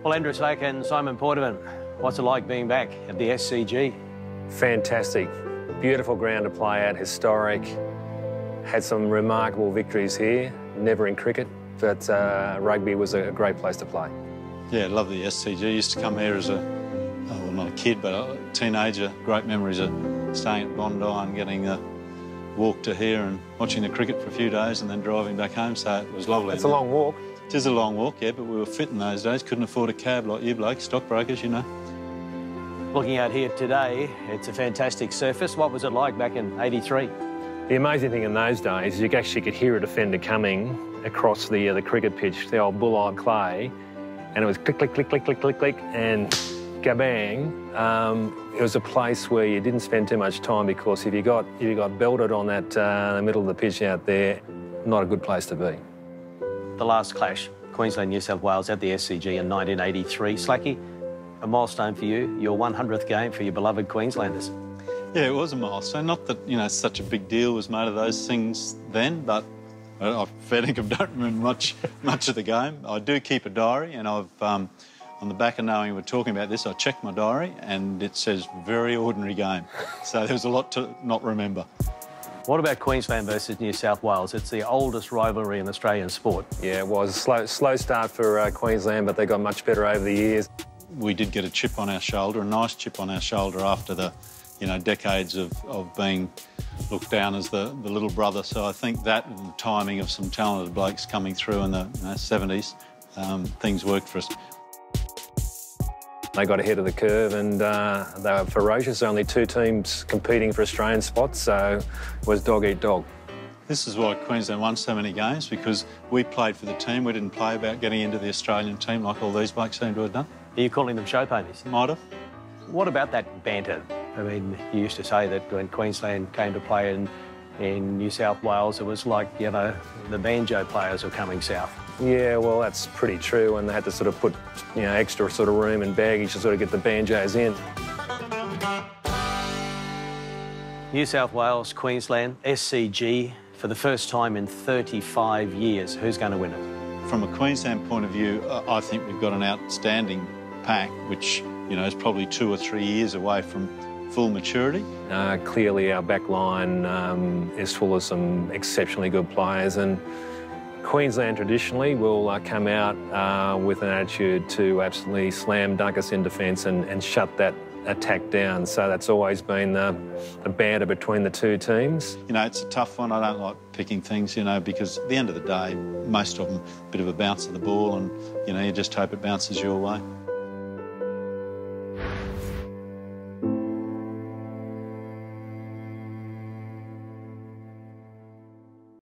Well, Andrew Slack and Simon Poidevin, what's it like being back at the SCG? Fantastic. Beautiful ground to play at, historic. Had some remarkable victories here, never in cricket, but rugby was a great place to play. Yeah, love the SCG. Used to come here as well, not a kid, but a teenager. Great memories of staying at Bondi and getting a walk to here and watching the cricket for a few days and then driving back home, so it was lovely. It's a long walk. It is a long walk, yeah, but we were fit in those days. Couldn't afford a cab like you blokes, stockbrokers, you know. Looking out here today, it's a fantastic surface. What was it like back in '83? The amazing thing in those days is you actually could hear a defender coming across the cricket pitch, the old bull-eyed clay, and it was click, click, click, click, click, click, click, and gabang. It was a place where you didn't spend too much time because if you got belted on that the middle of the pitch out there, not a good place to be. The last clash, Queensland, New South Wales at the SCG in 1983. Slacky, a milestone for you, your 100th game for your beloved Queenslanders. Yeah, it was a milestone. Not that, you know, such a big deal was made of those things then, but I fair dinkum don't remember much of the game. I do keep a diary, and I've, on the back of knowing we're talking about this, I checked my diary, and it says very ordinary game. So there was a lot to not remember. What about Queensland versus New South Wales? It's the oldest rivalry in Australian sport. Yeah, it was a slow start for Queensland, but they got much better over the years. We did get a chip on our shoulder, a nice chip on our shoulder after the, you know, decades of being looked down as the little brother. So I think that and the timing of some talented blokes coming through in the 70s, things worked for us. They got ahead of the curve and they were ferocious. Only two teams competing for Australian spots, so it was dog eat dog. This is why Queensland won so many games, because we played for the team. We didn't play about getting into the Australian team like all these blokes seem to have done. Are you calling them show ponies? Might have. What about that banter? I mean, you used to say that when Queensland came to play in New South Wales, it was like, you know, the banjo players were coming south. Yeah, well, that's pretty true, and they had to sort of put, you know, extra sort of room and baggage to sort of get the banjos in. New South Wales, Queensland, SCG, for the first time in 35 years. Who's going to win it? From a Queensland point of view, I think we've got an outstanding pack, which, you know, is probably 2 or 3 years away from full maturity. Clearly, our back line is full of some exceptionally good players, and Queensland traditionally will come out with an attitude to absolutely slam dunk us in defence and shut that attack down. So that's always been the banter between the two teams. You know, it's a tough one. I don't like picking things, you know, because at the end of the day, most of them a bit of a bounce of the ball and, you know, you just hope it bounces your way.